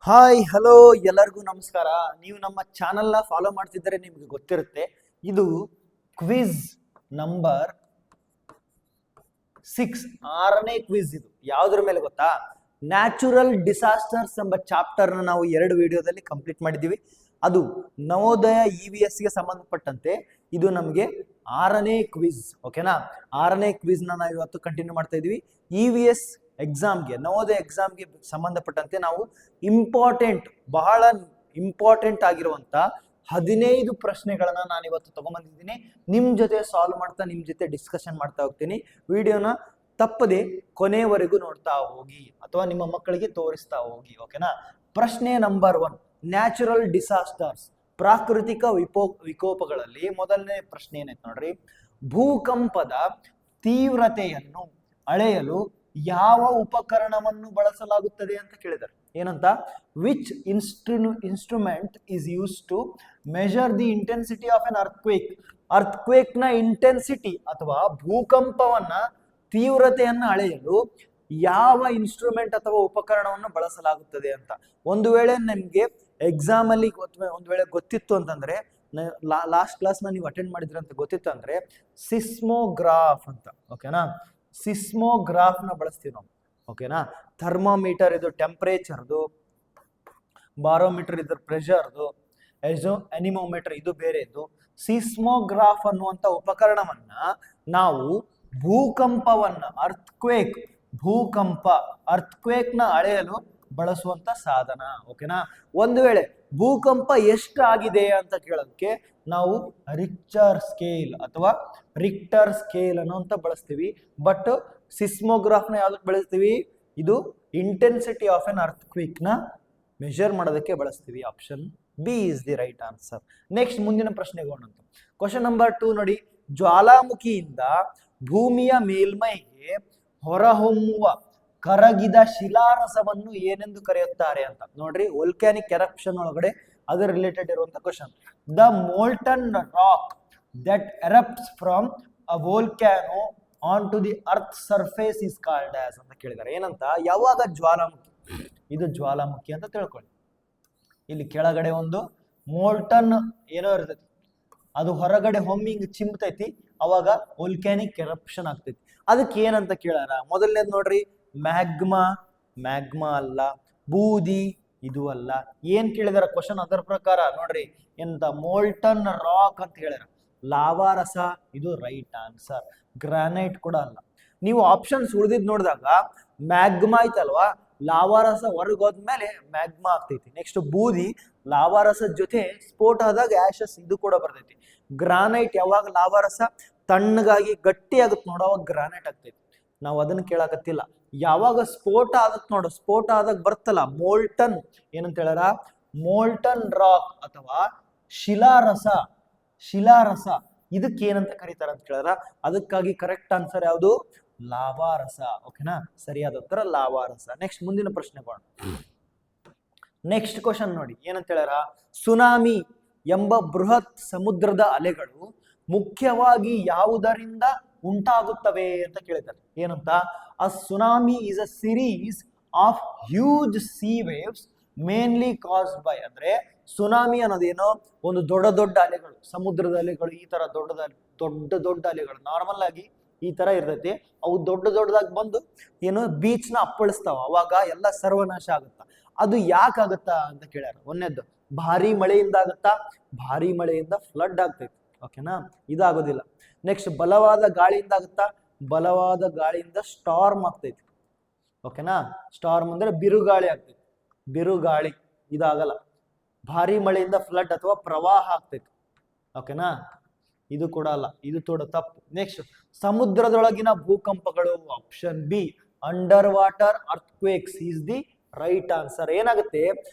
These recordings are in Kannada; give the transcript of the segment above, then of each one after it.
ಹಾಯ್ ಹಲೋ ಎಲ್ಲರಿಗೂ ನಮಸ್ಕಾರ. ನೀವು ನಮ್ಮ ಚಾನಲ್ನ ಫಾಲೋ ಮಾಡ್ತಿದ್ದರೆ ನಿಮಗೆ ಗೊತ್ತಿರುತ್ತೆ, ಇದು ಕ್ವಿಜ್ ನಂಬರ್ 6, 6ನೇ ಕ್ವಿಜ್. ಇದು ಯಾವುದ್ರ ಮೇಲೆ ಗೊತ್ತಾ? ನ್ಯಾಚುರಲ್ ಡಿಸಾಸ್ಟರ್ಸ್ ಎಂಬ ಚಾಪ್ಟರ್ನ ನಾವು 2 ವಿಡಿಯೋದಲ್ಲಿ ಕಂಪ್ಲೀಟ್ ಮಾಡಿದ್ದೀವಿ. ಅದು ನವೋದಯ EVS ಗೆ ಸಂಬಂಧಪಟ್ಟಂತೆ ಇದು ನಮಗೆ 6ನೇ ಕ್ವಿಜ್. ಓಕೆನಾ? 6ನೇ ಕ್ವಿಜ್ನ ನಾವು ಇವತ್ತು ಕಂಟಿನ್ಯೂ ಮಾಡ್ತಾ ಇದೀವಿ. EVS ಎಕ್ಸಾಮ್ಗೆ, ನವೋದಯ ಎಕ್ಸಾಮ್ಗೆ ಸಂಬಂಧಪಟ್ಟಂತೆ ನಾವು ಬಹಳ ಇಂಪಾರ್ಟೆಂಟ್ ಆಗಿರುವಂತ 15 ಪ್ರಶ್ನೆಗಳನ್ನ ನಾನು ಇವತ್ತು ತಗೊಂಡ್ಬಂದಿದ್ದೀನಿ. ನಿಮ್ ಜೊತೆ ಸಾಲ್ವ್ ಮಾಡ್ತಾ, ನಿಮ್ ಜೊತೆ ಡಿಸ್ಕಷನ್ ಮಾಡ್ತಾ ಹೋಗ್ತೀನಿ. ವಿಡಿಯೋನ ತಪ್ಪದೆ ಕೊನೆಯವರೆಗೂ ನೋಡ್ತಾ ಹೋಗಿ ಅಥವಾ ನಿಮ್ಮ ಮಕ್ಕಳಿಗೆ ತೋರಿಸ್ತಾ ಹೋಗಿ. ಓಕೆನಾ? ಪ್ರಶ್ನೆ ನಂಬರ್ 1, ನ್ಯಾಚುರಲ್ ಡಿಸಾಸ್ಟರ್ಸ್, ಪ್ರಾಕೃತಿಕ ವಿಕೋಪಗಳಲ್ಲಿ ಮೊದಲನೇ ಪ್ರಶ್ನೆ ಏನೈತೆ ನೋಡ್ರಿ. ಭೂಕಂಪದ ತೀವ್ರತೆಯನ್ನು ಅಳೆಯಲು ಯಾವ ಉಪಕರಣವನ್ನು ಬಳಸಲಾಗುತ್ತದೆ ಅಂತ ಕೇಳಿದ್ದಾರೆ. ಏನಂತ? Which instrument is use to measure the intensity of an earthquake ನ ಇಂಟೆನ್ಸಿಟಿ ಅಥವಾ ಭೂಕಂಪವನ್ನ ತೀವ್ರತೆಯನ್ನು ಅಳೆಯಲು ಯಾವ ಇನ್ಸ್ಟ್ರೂಮೆಂಟ್ ಅಥವಾ ಉಪಕರಣವನ್ನು ಬಳಸಲಾಗುತ್ತದೆ ಅಂತ. ಒಂದು ವೇಳೆ ನಿಮ್ಗೆ ಎಕ್ಸಾಮ್ ಅಲ್ಲಿ ಒಂದು ವೇಳೆ ಗೊತ್ತಿತ್ತು ಅಂತಂದ್ರೆ, ಲಾಸ್ಟ್ ಕ್ಲಾಸ್ ನೀವು ಅಟೆಂಡ್ ಮಾಡಿದ್ರಿ ಅಂತ ಗೊತ್ತಿತ್ತು ಅಂದ್ರೆ, ಸಿಸ್ಮೋಗ್ರಾಫ್ ಅಂತ. ಓಕೆನಾ? ಸಿಸ್ಮೋಗ್ರಾಫ್ ನ ಬಳಸ್ತೀವಿ ನಾವು. ಓಕೆನಾ? ಥರ್ಮೋಮೀಟರ್ ಇದು ಟೆಂಪರೇಚರ್ದು, ಬಾರೋಮೀಟರ್ ಇದ್ರ ಪ್ರೆಷರ್ದು, ಅನಿಮೋಮೀಟರ್ ಇದು ಬೇರೆದು. ಸಿಸ್ಮೋಗ್ರಾಫ್ ಅನ್ನುವಂತ ಉಪಕರಣವನ್ನ ನಾವು ಭೂಕಂಪವನ್ನ ಅರ್ಥಕ್ವೇಕ್ ನ ಅಳೆಯಲು ಬಳಸುವಂತ ಸಾಧನ. ಓಕೆನಾ? ಒಂದು ವೇಳೆ ಭೂಕಂಪ ಎಷ್ಟಾಗಿದೆ ಅಂತ ಕೇಳೋದಕ್ಕೆ ನಾವು ರಿಕ್ಟರ್ ಸ್ಕೇಲ್ ಅನ್ನುವಂತ ಬಳಸ್ತೀವಿ. ಬಟ್ ಸಿಸ್ಮೋಗ್ರಾಫ್ ನ ಯಾವ್ದಕ್ಕೆ ಬಳಸ್ತೀವಿ? ಇದು ಇಂಟೆನ್ಸಿಟಿ ಆಫ್ ಎನ್ ಅರ್ಥಕ್ವೇಕ್ ನ ಮೆಜರ್ ಮಾಡೋದಕ್ಕೆ ಬಳಸ್ತೀವಿ. Option B is the right answer. Next ಮುಂದಿನ ಪ್ರಶ್ನೆಗೆ ಹೋಗೋಣ. ಕ್ವಶನ್ ನಂಬರ್ 2 ನೋಡಿ. ಜ್ವಾಲಾಮುಖಿಯಿಂದ ಭೂಮಿಯ ಮೇಲ್ಮೈಗೆ ಹೊರಹೊಮ್ಮುವ ಕರಗಿದ ಶಿಲಾರಸವನ್ನು ಏನೆಂದು ಕರೆಯುತ್ತಾರೆ ಅಂತ ನೋಡ್ರಿ. ವೋಲ್ಕ್ಯಾನಿಕ್ ಎರಪ್ಷನ್ ಒಳಗಡೆ ಅದರ ರಿಲೇಟೆಡ್ ಇರುವಂತ question. The molten rock that erupts from a volcano on to the earth surface is called as ಅಂತ ಕೇಳಿದ್ದಾರೆ. ಏನಂತ? ಯಾವಾಗ ಜ್ವಾಲಾಮುಖಿ, ಇದು ಜ್ವಾಲಾಮುಖಿ ಅಂತ ತಿಳ್ಕೊಳ್ಳಿ. ಇಲ್ಲಿ ಕೆಳಗಡೆ ಒಂದು ಮೋಲ್ಟನ್ ಏನೋ ಇರ್ತೈತಿ, ಅದು ಹೊರಗಡೆ ಹೊಮ್ಮಿಂಗ್ ಚಿಮ್ತೈತಿ, ಅವಾಗ ವೋಲ್ಕ್ಯಾನಿಕ್ ಎರಪ್ಷನ್ ಆಗ್ತೈತಿ. ಅದಕ್ಕೆ ಏನಂತ ಕೇಳಾರ? ಮೊದಲನೇದು ನೋಡ್ರಿ, ಮ್ಯಾಗ್ಮಾ ಅಲ್ಲ, ಬೂದಿ ಇದು ಅಲ್ಲ. ಏನ್ ಕೇಳಿದಾರ ಕ್ವಶನ್? ಅದರ ಪ್ರಕಾರ ನೋಡ್ರಿ, ಎಂತ ಮೋಲ್ಟನ್ ರಾಕ್ ಅಂತ ಹೇಳ್ಯಾರ. ಲಾವಾರಸ ಇದು ರೈಟ್ ಆನ್ಸರ್. ಗ್ರಾನೈಟ್ ಕೂಡ ಅಲ್ಲ. ನೀವು ಆಪ್ಷನ್ಸ್ ಉಳಿದಿದ್ ನೋಡಿದಾಗ ಮ್ಯಾಗ್ಮಾ ಐತಲ್ವಾ, ಲಾವಾರಸ ಹೊರಗೋದ್ಮೇಲೆ ಮ್ಯಾಗ್ಮಾ ಆಗ್ತೈತಿ. ನೆಕ್ಸ್ಟ್ ಬೂದಿ, ಲಾವಾರಸದ ಜೊತೆ ಸ್ಫೋಟ ಆದಾಗ ಆಶಸ್ ಇದು ಕೂಡ ಬರ್ತೈತಿ. ಗ್ರಾನೈಟ್ ಯಾವಾಗ ಲಾವಾರಸ ತಣ್ಣಗಾಗಿ ಗಟ್ಟಿ ಆಗುತ್ತೆ ನೋಡು, ಅವಾಗ ಗ್ರಾನೈಟ್ ಆಗ್ತೈತಿ. ನಾವು ಅದನ್ನ ಕೇಳಕತ್ತಿಲ್ಲ. ಯಾವಾಗ ಸ್ಫೋಟ ಆಗತ್ ನೋಡು, ಸ್ಫೋಟ ಆದಾಗ ಬರ್ತಲ್ಲ ಮೋಲ್ಟನ್, ಏನಂತ ಹೇಳಾರ? ಮೋಲ್ಟನ್ ರಾಕ್ ಅಥವಾ ಶಿಲಾರಸ ಇದಕ್ಕೆ ಏನಂತ ಕರೀತಾರ ಅಂತ ಕೇಳಾರ. ಅದಕ್ಕಾಗಿ ಕರೆಕ್ಟ್ ಆನ್ಸರ್ ಯಾವುದು? ಲಾವಾರಸ. ಓಕೆನಾ? ಸರಿಯಾದ ಉತ್ತರ ಲಾವಾರಸ. ನೆಕ್ಸ್ಟ್ ಮುಂದಿನ ಪ್ರಶ್ನೆ ಬರೋಣ. ನೆಕ್ಸ್ಟ್ ಕ್ವಶನ್ ನೋಡಿ, ಏನಂತ ಹೇಳಾರ? ಸುನಾಮಿ ಎಂಬ ಬೃಹತ್ ಸಮುದ್ರದ ಅಲೆಗಳು ಮುಖ್ಯವಾಗಿ ಯಾವುದರಿಂದ ಉಂಟಾಗುತ್ತವೆ ಅಂತ ಕೇಳಿದ್ದಾರೆ. ಏನಂತ? A tsunami is a series of huge sea waves mainly caused by. ಅಂದ್ರೆ ಸುನಾಮಿ ಅನ್ನೋದೇನೋ ಒಂದು ದೊಡ್ಡ ಅಲೆಗಳು, ಸಮುದ್ರದ ಅಲೆಗಳು, ಈ ತರ ದೊಡ್ಡ ಅಲೆಗಳು ನಾರ್ಮಲ್ ಆಗಿ ಈ ತರ ಇರ್ತೈತಿ. ಅವು ದೊಡ್ಡದಾಗಿ ಬಂದು ಏನು ಬೀಚ್ ನ ಅಪ್ಪಳಿಸ್ತಾವ, ಅವಾಗ ಎಲ್ಲ ಸರ್ವನಾಶ ಆಗುತ್ತ. ಅದು ಯಾಕಾಗತ್ತಾ ಅಂತ ಕೇಳ್ಯಾರ. ಒಂದೇದ್ದು, ಭಾರಿ ಮಳೆಯಿಂದ ಆಗುತ್ತಾ? ಭಾರಿ ಮಳೆಯಿಂದ ಫ್ಲಡ್ ಆಗ್ತೈತಿ. ಓಕೆನಾ? ಇದಾಗೋದಿಲ್ಲ. ನೆಕ್ಸ್ಟ್ ಬಲವಾದ ಗಾಳಿಯಿಂದ ಆಗುತ್ತಾ? ಬಲವಾದ ಗಾಳಿಯಿಂದ ಸ್ಟಾರ್ಮ್ ಆಗ್ತೈತಿ. ಓಕೆನಾ? ಸ್ಟಾರ್ಮ್ ಅಂದ್ರೆ ಬಿರುಗಾಳಿ ಆಗ್ತೈತಿ. ಬಿರುಗಾಳಿ ಇದಾಗಲ್ಲ. ಭಾರಿ ಮಳೆಯಿಂದ ಫ್ಲಡ್ ಅಥವಾ ಪ್ರವಾಹ ಆಗ್ತೈತಿ. ಓಕೆನಾ? ಇದು ಕೂಡ ಅಲ್ಲ, ಇದು ತಪ್ಪು. ನೆಕ್ಸ್ಟ್ ಸಮುದ್ರದೊಳಗಿನ ಭೂಕಂಪಗಳು. Option B, underwater earthquakes is the right answer. ಏನಾಗುತ್ತೆ?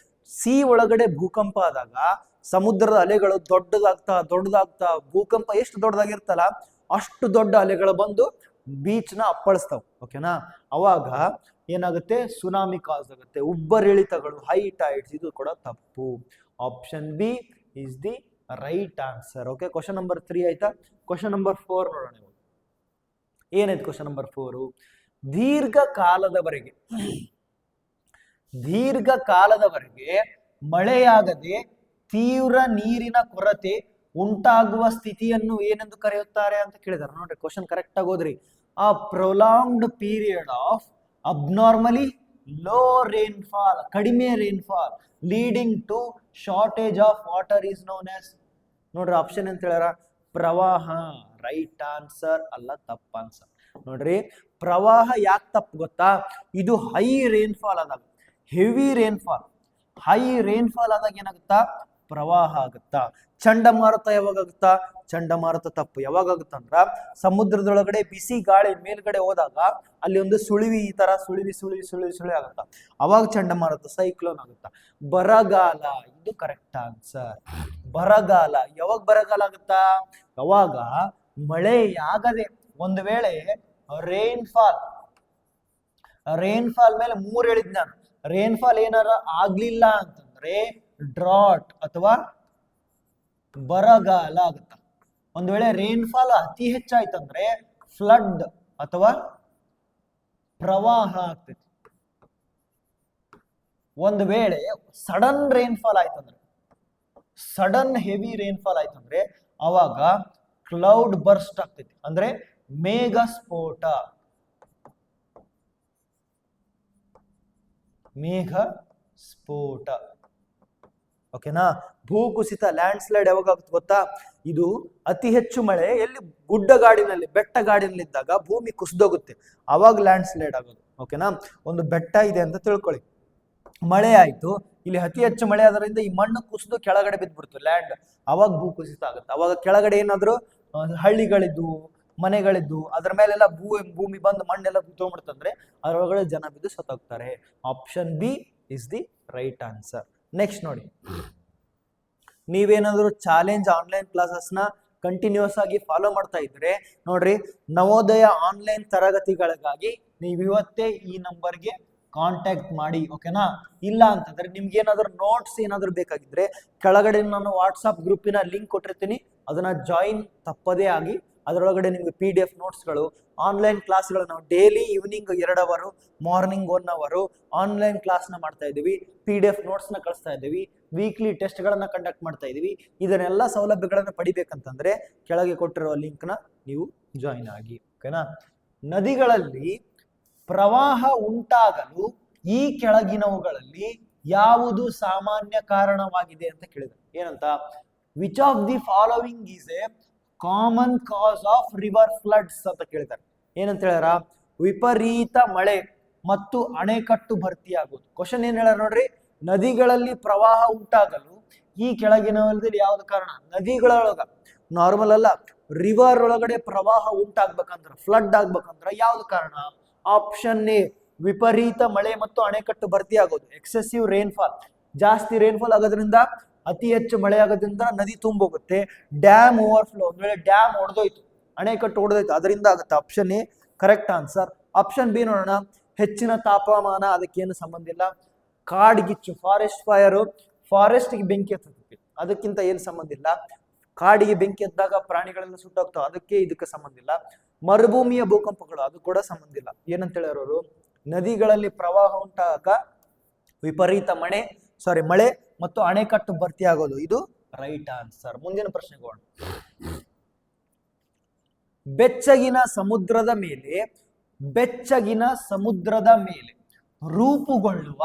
ಸಿ ಒಳಗಡೆ ಭೂಕಂಪ ಆದಾಗ ಸಮುದ್ರದ ಅಲೆಗಳು ದೊಡ್ಡದಾಗ್ತಾ ಭೂಕಂಪ ಎಷ್ಟು ದೊಡ್ಡದಾಗಿರ್ತಲ್ಲ ಅಷ್ಟು ದೊಡ್ಡ ಅಲೆಗಳು ಬಂದು ಬೀಚ್ ನ ಅಪ್ಪಳಿಸ್ತಾವ. ಓಕೆನಾ? ಅವಾಗ ಏನಾಗುತ್ತೆ? ಸುನಾಮಿ ಕಾಸ್ ಆಗುತ್ತೆ. ಉಬ್ಬರಿಳಿತಗಳು, ಹೈ ಟೈಡ್ಸ್, ಇದು ಕೂಡ ತಪ್ಪು. Option B is the right answer. Okay, question number 3 ಆಯ್ತಾ? ಕ್ವಶನ್ ನಂಬರ್ 4 ನೋಡೋಣ. ಏನಾಯ್ತು ಕ್ವಶನ್ ನಂಬರ್ 4? ದೀರ್ಘಕಾಲದವರೆಗೆ ದೀರ್ಘಕಾಲದವರೆಗೆ ಮಳೆಯಾಗದೆ ತೀವ್ರ ನೀರಿನ ಕೊರತೆ ಉಂಟಾಗುವ ಸ್ಥಿತಿಯನ್ನು ಏನೆಂದು ಕರೆಯುತ್ತಾರೆ ಅಂತ ಕೇಳಿದಾರೆ. ನೋಡ್ರಿ ಕ್ವಶನ್ ಕರೆಕ್ಟ್ ಆಗಿ ಓದ್ರಿ. A prolonged period of abnormally low rainfall, ಕಡಿಮೆ rainfall leading to shortage of water is known as, ನೋಡ್ರಿ ಆಪ್ಷನ್ ಅಂತ ಹೇಳ್ಯಾರ ಪ್ರವಾಹ. ರೈಟ್ ಆನ್ಸರ್ ಅಲ್ಲ, ತಪ್ಪ ಆನ್ಸರ್. ನೋಡ್ರಿ ಪ್ರವಾಹ ಯಾಕೆ ತಪ್ಪು ಗೊತ್ತಾ? ಇದು ಹೈ ರೇನ್ಫಾಲ್ ಆದಾಗ, ಹೆವಿ ರೇನ್ಫಾಲ್, ಹೈ ರೇನ್ಫಾಲ್ ಆದಾಗ ಏನಾಗುತ್ತಾ? ಪ್ರವಾಹ ಆಗುತ್ತಾ. ಚಂಡಮಾರುತ ಯಾವಾಗ ಆಗುತ್ತಾ? ಚಂಡಮಾರುತ ತಪ್ಪು. ಯಾವಾಗ ಆಗುತ್ತಂದ್ರ ಸಮುದ್ರದೊಳಗಡೆ ಬಿಸಿ ಗಾಳಿ ಮೇಲ್ಗಡೆ ಹೋದಾಗ ಅಲ್ಲಿ ಒಂದು ಸುಳಿವಿ, ಈ ತರ ಸುಳಿವಿ ಸುಳಿವಿ ಸುಳಿವಿ ಸುಳಿ ಆಗುತ್ತಾ, ಅವಾಗ ಚಂಡಮಾರುತ, ಸೈಕ್ಲೋನ್ ಆಗುತ್ತಾ. ಬರಗಾಲ, ಇದು ಕರೆಕ್ಟ್ ಆನ್ಸರ್. ಬರಗಾಲ ಯಾವಾಗ ಬರಗಾಲ ಆಗುತ್ತಾ? ಯಾವಾಗ ಮಳೆಯಾಗದೆ, ಒಂದು ವೇಳೆ ರೇನ್ಫಾಲ್ ಮೇಲೆ 3 ಹೇಳಿದ್ ನಾನು. ರೇನ್ಫಾಲ್ ಏನಾರ ಆಗ್ಲಿಲ್ಲ ಅಂತಂದ್ರೆ ಡ್ರಾಟ್ ಅಥವಾ ಬರಗಾಲ ಆಗುತ್ತ. ಒಂದು ವೇಳೆ ರೇನ್ಫಾಲ್ ಅತಿ ಹೆಚ್ಚಾಯ್ತಂದ್ರೆ ಫ್ಲಡ್ ಅಥವಾ ಪ್ರವಾಹ ಆಗ್ತೈತಿ. ಒಂದು ವೇಳೆ ಸಡನ್ ರೇನ್ಫಾಲ್ ಆಯ್ತಂದ್ರೆ, ಸಡನ್ ಹೆವಿ ರೇನ್ಫಾಲ್ ಆಯ್ತಂದ್ರೆ ಅವಾಗ ಕ್ಲೌಡ್ ಬರ್ಸ್ಟ್ ಆಗ್ತೈತಿ, ಅಂದ್ರೆ ಮೇಘ ಸ್ಫೋಟ. ಮೇಘ ಸ್ಫೋಟ, ಓಕೆನಾ. ಭೂಕುಸಿತ, ಲ್ಯಾಂಡ್ ಸ್ಲೈಡ್ ಯಾವಾಗ ಆಗುತ್ತೆ ಗೊತ್ತಾ? ಇದು ಅತಿ ಹೆಚ್ಚು ಮಳೆ ಎಲ್ಲಿ? ಗುಡ್ಡಗಾಡಿನಲ್ಲಿ, ಬೆಟ್ಟಗಾಡಿನಲ್ಲಿ ಇದ್ದಾಗ ಭೂಮಿ ಕುಸಿದೋಗುತ್ತೆ, ಅವಾಗ ಲ್ಯಾಂಡ್ ಸ್ಲೈಡ್ ಆಗೋದು. ಓಕೆನಾ. ಒಂದು ಬೆಟ್ಟ ಇದೆ ಅಂತ ತಿಳ್ಕೊಳ್ಳಿ, ಮಳೆ ಆಯ್ತು, ಇಲ್ಲಿ ಅತಿ ಹೆಚ್ಚು ಮಳೆ ಆದ್ರಿಂದ ಈ ಮಣ್ಣು ಕುಸಿದು ಕೆಳಗಡೆ ಬಿದ್ದ್ಬಿಡ್ತು, ಲ್ಯಾಂಡ್, ಅವಾಗ ಭೂಕುಸಿತ ಆಗುತ್ತೆ. ಅವಾಗ ಕೆಳಗಡೆ ಏನಾದ್ರು ಹಳ್ಳಿಗಳಿದ್ದು, ಮನೆಗಳಿದ್ದು, ಅದ್ರ ಮೇಲೆಲ್ಲ ಭೂಮಿ ಬಂದು ಮಣ್ಣೆಲ್ಲ ತಗೊಂಡ್ಬಿಡ್ತಂದ್ರೆ ಅದರೊಳಗಡೆ ಜನ ಬಿದ್ದು ಸತ್ತೋಗ್ತಾರೆ. Option B is the right answer. Next ನೋಡಿ, ನೀವೇನಾದ್ರೂ ಚಾಲೆಂಜ್ ಆನ್ಲೈನ್ ಕ್ಲಾಸಸ್ನ ಕಂಟಿನ್ಯೂಸ್ ಆಗಿ ಫಾಲೋ ಮಾಡ್ತಾ ಇದ್ರೆ ನೋಡ್ರಿ, ನವೋದಯ ಆನ್ಲೈನ್ ತರಗತಿಗಳಿಗಾಗಿ ನೀವು ಇವತ್ತೇ ಈ ನಂಬರ್ಗೆ ಕಾಂಟ್ಯಾಕ್ಟ್ ಮಾಡಿ, ಓಕೆನಾ. ಇಲ್ಲ ಅಂತಂದ್ರೆ ನಿಮ್ಗೆ ಏನಾದ್ರು ನೋಟ್ಸ್ ಏನಾದ್ರು ಬೇಕಾಗಿದ್ರೆ ಕೆಳಗಡೆ ನಾನು ವಾಟ್ಸಪ್ ಗ್ರೂಪಿನ ಲಿಂಕ್ ಕೊಟ್ಟಿರ್ತೀನಿ, ಅದನ್ನ ಜಾಯಿನ್ ತಪ್ಪದೇ ಆಗಿ. ಅದರೊಳಗಡೆ ನಿಮ್ಗೆ PDF ನೋಟ್ಸ್ಗಳು, ಆನ್ಲೈನ್ ಕ್ಲಾಸ್ಗಳು, ನಾವು daily evening 2 hour, morning 1 hour online ಕ್ಲಾಸ್ನ ಮಾಡ್ತಾ ಇದ್ದೀವಿ, PDF ನೋಟ್ಸ್ನ ಕಳಿಸ್ತಾ ಇದ್ದೀವಿ, ವೀಕ್ಲಿ ಟೆಸ್ಟ್ಗಳನ್ನ ಕಂಡಕ್ಟ್ ಮಾಡ್ತಾ ಇದ್ದೀವಿ. ಇದನ್ನೆಲ್ಲ ಸೌಲಭ್ಯಗಳನ್ನ ಪಡಿಬೇಕಂತಂದ್ರೆ ಕೆಳಗೆ ಕೊಟ್ಟಿರೋ ಲಿಂಕ್ನ ನೀವು ಜಾಯಿನ್ ಆಗಿ, ಓಕೆನಾ. ನದಿಗಳಲ್ಲಿ ಪ್ರವಾಹ ಉಂಟಾಗಲು ಈ ಕೆಳಗಿನವುಗಳಲ್ಲಿ ಯಾವುದು ಸಾಮಾನ್ಯ ಕಾರಣವಾಗಿದೆ ಅಂತ ಕೇಳಿದ್ರು. ಏನಂತ? Which of the following is A common cos of river floods ಅಂತ ಕೇಳಿದ್ದಾರೆ. ಏನಂತ ಹೇಳ್ಯಾರ? ವಿಪರೀತ ಮಳೆ ಮತ್ತು ಅಣೆಕಟ್ಟು ಭರ್ತಿಯಾಗುವುದು. ಕ್ವಶನ್ ಏನ್ ಹೇಳ್ಯಾರ ನೋಡ್ರಿ, ನದಿಗಳಲ್ಲಿ ಪ್ರವಾಹ ಉಂಟಾಗಲು ಈ ಕೆಳಗಿನವಲ್ಲಿ ಯಾವ್ದು ಕಾರಣ? ನದಿಗಳೊಳಗ ನಾರ್ಮಲ್ ಅಲ್ಲ, ರಿವರ್ ಒಳಗಡೆ ಪ್ರವಾಹ ಉಂಟಾಗ್ಬೇಕಂದ್ರ, ಫ್ಲಡ್ ಆಗ್ಬೇಕಂದ್ರ ಯಾವ್ದು ಕಾರಣ? ಆಪ್ಷನ್ ಎ ವಿಪರೀತ ಮಳೆ ಮತ್ತು ಅಣೆಕಟ್ಟು ಭರ್ತಿ ಆಗೋದು, ಎಕ್ಸೆಸಿವ್ ರೇನ್ಫಾಲ್. ಜಾಸ್ತಿ ರೇನ್ಫಾಲ್ ಆಗೋದ್ರಿಂದ, ಅತಿ ಹೆಚ್ಚು ಮಳೆ ಆಗೋದ್ರಿಂದ ನದಿ ತುಂಬೋಗುತ್ತೆ. ಡ್ಯಾಮ್ ಓವರ್ಫ್ಲೋ, ಒಂದು ವೇಳೆ ಡ್ಯಾಮ್ ಒಡೆದೋಯ್ತು, ಅಣೆಕಟ್ಟು ಒಡೆದೋಯ್ತು, ಅದರಿಂದ ಆಗುತ್ತೆ. Option A correct answer. Option B ನೋಡೋಣ, ಹೆಚ್ಚಿನ ತಾಪಮಾನ, ಅದಕ್ಕೇನು ಸಂಬಂಧ ಇಲ್ಲ. ಕಾಡ್ಗಿಚ್ಚು, ಫಾರೆಸ್ಟ್ ಫೈರ್, ಫಾರೆಸ್ಟ್ಗೆ ಬೆಂಕಿ ಹತ್ತುತ್ತೆ, ಅದಕ್ಕಿಂತ ಏನು ಸಂಬಂಧ ಇಲ್ಲ. ಕಾಡಿಗೆ ಬೆಂಕಿ ಹತ್ತಿದಾಗ ಪ್ರಾಣಿಗಳೆಲ್ಲ ಸುಟ್ಟೋಗ್ತಾವ, ಇದಕ್ಕೆ ಸಂಬಂಧ ಇಲ್ಲ. ಮರುಭೂಮಿಯ ಭೂಕಂಪಗಳು, ಅದು ಕೂಡ ಸಂಬಂಧ ಇಲ್ಲ. ಏನಂತ ಹೇಳೋರು, ನದಿಗಳಲ್ಲಿ ಪ್ರವಾಹ ಉಂಟಾಗ ವಿಪರೀತ ಮಳೆ ಮತ್ತು ಅಣೆಕಟ್ಟು ಭರ್ತಿ ಆಗೋದು, ಇದು ರೈಟ್ ಆನ್ಸರ್. ಮುಂದಿನ ಪ್ರಶ್ನೆಗೆ ಹೋಗೋಣ. ಬೆಚ್ಚಗಿನ ಸಮುದ್ರದ ಮೇಲೆ ರೂಪುಗೊಳ್ಳುವ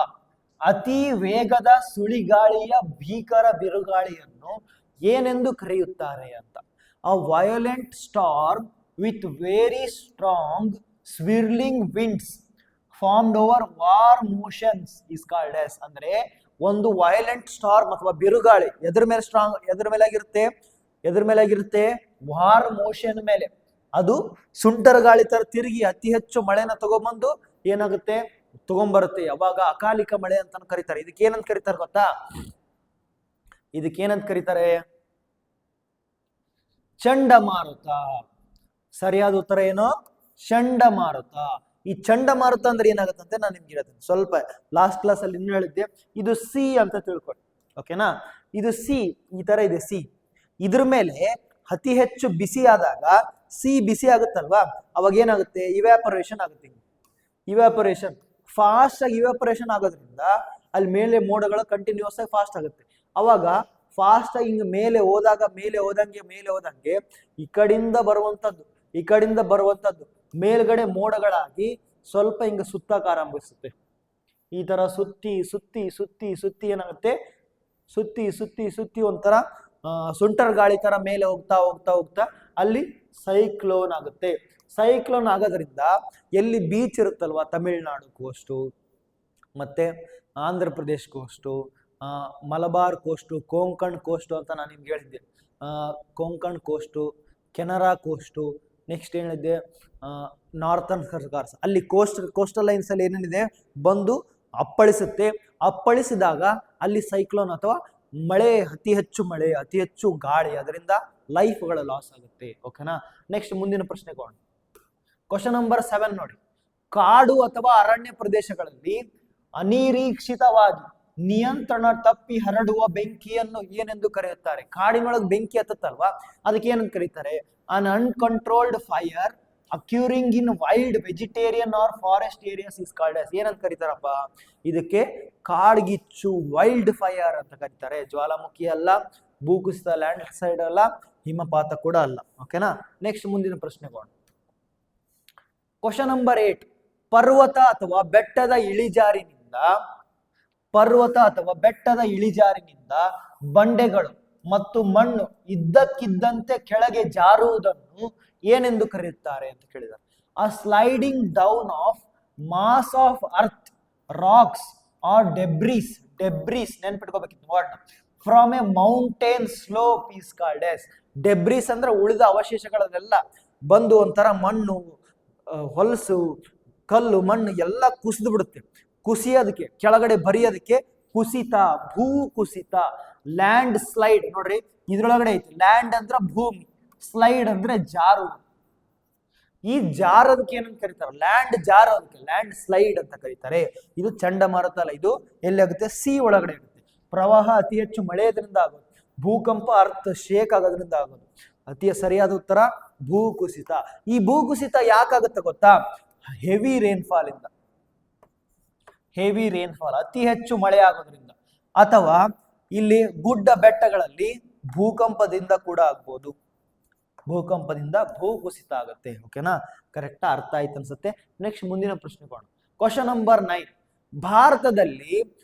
ಅತಿ ವೇಗದ ಸುಳಿಗಾಳಿಯ ಭೀಕರ ಬಿರುಗಾಳಿಯನ್ನು ಏನೆಂದು ಕರೆಯುತ್ತಾರೆ ಅಂತ. A violent storm with very strong swirling winds formed over warm oceans is called as. ಅಂದ್ರೆ ಒಂದು ವಯೋಲೆಂಟ್ ಸ್ಟಾರ್ಮ್ ಅಥವಾ ಬಿರುಗಾಳಿ ಎದ್ರ ಮೇಲೆ ಆಗಿರುತ್ತೆ? ವಾರ್ಮ್ ಓಷನ್ ಮೇಲೆ. ಅದು ಸುಂಟರ ಗಾಳಿ ತರ ತಿರುಗಿ ಅತಿ ಹೆಚ್ಚು ಮಳೆನ ತಗೊಂಡ್ಬಂದು ಏನಾಗುತ್ತೆ? ತಗೊಂಡ್ಬರುತ್ತೆ. ಅವಾಗ ಅಕಾಲಿಕ ಮಳೆ ಅಂತ ಕರೀತಾರೆ. ಇದಕ್ಕೇನಂತ ಕರೀತಾರೆ ಗೊತ್ತಾ? ಇದಕ್ಕೇನಂತ ಕರೀತಾರೆ? ಚಂಡಮಾರುತ. ಸರಿಯಾದ ಉತ್ತರ ಏನು? ಚಂಡಮಾರುತ. ಈ ಚಂಡಮಾರುತ ಅಂದ್ರೆ ಏನಾಗುತ್ತಂತೆ ನಾನು ನಿಮ್ಗೆ ಹೇಳ್ತೀನಿ. ಸ್ವಲ್ಪ ಲಾಸ್ಟ್ ಕ್ಲಾಸ್ ಅಲ್ಲಿ ಇನ್ನು ಹೇಳಿದ್ದೆ, ಇದು ಸಿ ಅಂತ ತಿಳ್ಕೊಳ್ಳಿ, ಓಕೆನಾ. ಇದು ಸಿ, ಈ ತರ ಇದೆ ಸಿ. ಇದ್ರ ಮೇಲೆ ಅತಿ ಹೆಚ್ಚು ಬಿಸಿ ಆದಾಗ ಸಿ ಬಿಸಿ ಆಗುತ್ತಲ್ವಾ, ಅವಾಗ ಏನಾಗುತ್ತೆ? ಇವ್ಯಾಪರೇಷನ್ ಆಗುತ್ತೆ. ಇವ್ಯಾಪರೇಷನ್ ಫಾಸ್ಟ್ ಆಗಿ ಇವಾಪರೇಷನ್ ಆಗೋದ್ರಿಂದ ಅಲ್ಲಿ ಮೇಲೆ ಮೋಡಗಳು ಕಂಟಿನ್ಯೂಸ್ ಆಗಿ ಫಾಸ್ಟ್ ಆಗುತ್ತೆ. ಅವಾಗ ಫಾಸ್ಟ್ ಆಗಿ ಹಿಂಗ ಮೇಲೆ ಹೋದಂಗೆ ಈ ಕಡೆಯಿಂದ ಬರುವಂತದ್ದು ಮೇಲ್ಗಡೆ ಮೋಡಗಳಾಗಿ ಸ್ವಲ್ಪ ಹಿಂಗ ಸುತ್ತಾಕ ಆರಂಭಿಸುತ್ತೆ. ಈ ತರ ಸುತ್ತಿ ಏನಾಗುತ್ತೆ, ಸುತ್ತಿ ಒಂಥರ ಸುಂಟರ್ ಗಾಳಿ ತರ ಮೇಲೆ ಹೋಗ್ತಾ ಅಲ್ಲಿ ಸೈಕ್ಲೋನ್ ಆಗುತ್ತೆ. ಸೈಕ್ಲೋನ್ ಆಗೋದ್ರಿಂದ ಎಲ್ಲಿ ಬೀಚ್ ಇರುತ್ತಲ್ವಾ, ತಮಿಳ್ನಾಡು ಕೋಸ್ಟು ಮತ್ತೆ Andhra Pradesh coast, Malabar coast, Konkan coast ಅಂತ ನಾನು ನಿಮ್ಗೆ ಹೇಳಿದ್ದೆ. Konkan coast, Canara coast, next ಏನಿದೆ ನಾರ್ತನ್ ಸರ್ಕಾರ್ಸ್, ಅಲ್ಲಿ ಕೋಸ್ಟಲ್ ಲೈನ್ಸ್ ಅಲ್ಲಿ ಏನೇನಿದೆ ಬಂದು ಅಪ್ಪಳಿಸುತ್ತೆ. ಅಪ್ಪಳಿಸಿದಾಗ ಅಲ್ಲಿ ಸೈಕ್ಲೋನ್ ಅಥವಾ ಮಳೆ, ಅತಿ ಹೆಚ್ಚು ಗಾಳಿ, ಅದರಿಂದ ಲೈಫ್ಗಳ ಲಾಸ್ ಆಗುತ್ತೆ. ಓಕೆನಾ. ನೆಕ್ಸ್ಟ್ ಮುಂದಿನ ಪ್ರಶ್ನೆ ಕೊಡೋಣ. ಕ್ವಶನ್ ನಂಬರ್ 7 ನೋಡಿ. ಕಾಡು ಅಥವಾ ಅರಣ್ಯ ಪ್ರದೇಶಗಳಲ್ಲಿ ಅನಿರೀಕ್ಷಿತವಾಗಿ ನಿಯಂತ್ರಣ ತಪ್ಪಿ ಹರಡುವ ಬೆಂಕಿಯನ್ನು ಏನೆಂದು ಕರೆಯುತ್ತಾರೆ? ಕಾಡಿನೊಳಗೆ ಬೆಂಕಿ ಹತ್ತಲ್ವಾ, ಅದಕ್ಕೆ ಏನಂತ ಕರೀತಾರೆ? An uncontrolled fire occurring in wild vegetarian or forest areas is called as. ಏನಂತ ಕರೀತಾರಪ್ಪ ಇದಕ್ಕೆ? ಕಾಡ್ಗಿಚ್ಚು, ವೈಲ್ಡ್ ಫೈರ್ ಅಂತ ಕರೀತಾರೆ. ಜ್ವಾಲಾಮುಖಿ ಅಲ್ಲ, ಭೂಕುಸಿತ ಲ್ಯಾಂಡ್ ಸೈಡ್ ಅಲ್ಲ, ಹಿಮಪಾತ ಕೂಡ ಅಲ್ಲ. ಓಕೆನಾ. ನೆಕ್ಸ್ಟ್ ಮುಂದಿನ ಪ್ರಶ್ನೆ ಕೊಡೋಣ. Question number 8. ಪರ್ವತ ಅಥವಾ ಬೆಟ್ಟದ ಇಳಿಜಾರಿನಿಂದ ಬಂಡೆಗಳು ಮತ್ತು ಮಣ್ಣು ಇದ್ದಕ್ಕಿದ್ದಂತೆ ಕೆಳಗೆ ಜಾರುವುದನ್ನು ಏನೆಂದು ಕರೆಯುತ್ತಾರೆ ಅಂತ ಕೇಳಿದ್ದಾರೆ? A sliding down of mass of earth, rocks or debris ನೆನ್ಪಿಟ್ಕೋಬೇಕಿತ್ತು word, from a mountain slope is called as. Debris ಅಂದ್ರೆ ಉಳಿದ ಅವಶೇಷಗಳನ್ನೆಲ್ಲ ಬಂದು ಒಂಥರ ಮಣ್ಣು, ಹೊಲಸು, ಕಲ್ಲು, ಮಣ್ಣು ಎಲ್ಲ ಕುಸಿದು ಬಿಡುತ್ತೆ. ಕುಸಿಯೋದಕ್ಕೆ, ಕೆಳಗಡೆ ಬರಿಯೋದಕ್ಕೆ ಕುಸಿತ, ಭೂ ಕುಸಿತ, ಲ್ಯಾಂಡ್ ಸ್ಲೈಡ್. ನೋಡ್ರಿ ಇದ್ರೊಳಗಡೆ ಐತಿ, ಲ್ಯಾಂಡ್ ಅಂದ್ರೆ ಭೂಮಿ, ಸ್ಲೈಡ್ ಅಂದ್ರೆ ಜಾರು. ಈ ಜಾರೋದಕ್ಕೆ ಏನಂತ ಕರೀತಾರೆ? ಲ್ಯಾಂಡ್ ಜಾರೋದಕ್ಕೆ ಲ್ಯಾಂಡ್ ಸ್ಲೈಡ್ ಅಂತ ಕರೀತಾರೆ. ಇದು ಚಂಡಮಾರುತ ಅಲ್ಲ, ಇದು ಎಲ್ಲಿ ಆಗುತ್ತೆ? ಸಿ ಒಳಗಡೆ ಆಗುತ್ತೆ. ಪ್ರವಾಹ ಅತಿ ಹೆಚ್ಚು ಮಳೆಯೋದ್ರಿಂದ ಆಗೋದು, ಭೂಕಂಪ ಅರ್ಥ ಶೇಕ್ ಆಗೋದ್ರಿಂದ ಆಗೋದು. ಅತಿ ಸರಿಯಾದ ಉತ್ತರ ಭೂಕುಸಿತ. ಈ ಭೂಕುಸಿತ ಯಾಕಾಗುತ್ತೆ ಗೊತ್ತಾ? ಹೆವಿ ರೇನ್ಫಾಲ್ ಇಂದ, ಅತಿ ಹೆಚ್ಚು ಮಳೆ ಆಗೋದ್ರಿಂದ, ಅಥವಾ ಇಲ್ಲಿ ಗುಡ್ಡ ಬೆಟ್ಟಗಳಲ್ಲಿ ಭೂಕಂಪದಿಂದ ಕೂಡ ಆಗ್ಬೋದು. ಭೂಕಂಪದಿಂದ ಭೂಕುಸಿತ ಆಗುತ್ತೆ. ಓಕೆನಾ. ಕರೆಕ್ಟಾ? ಅರ್ಥ ಆಯ್ತು ಅನ್ಸುತ್ತೆ. ನೆಕ್ಸ್ಟ್ ಮುಂದಿನ ಪ್ರಶ್ನೆ ಕೊಡೋಣ. Question number 9. ಭಾರತದಲ್ಲಿ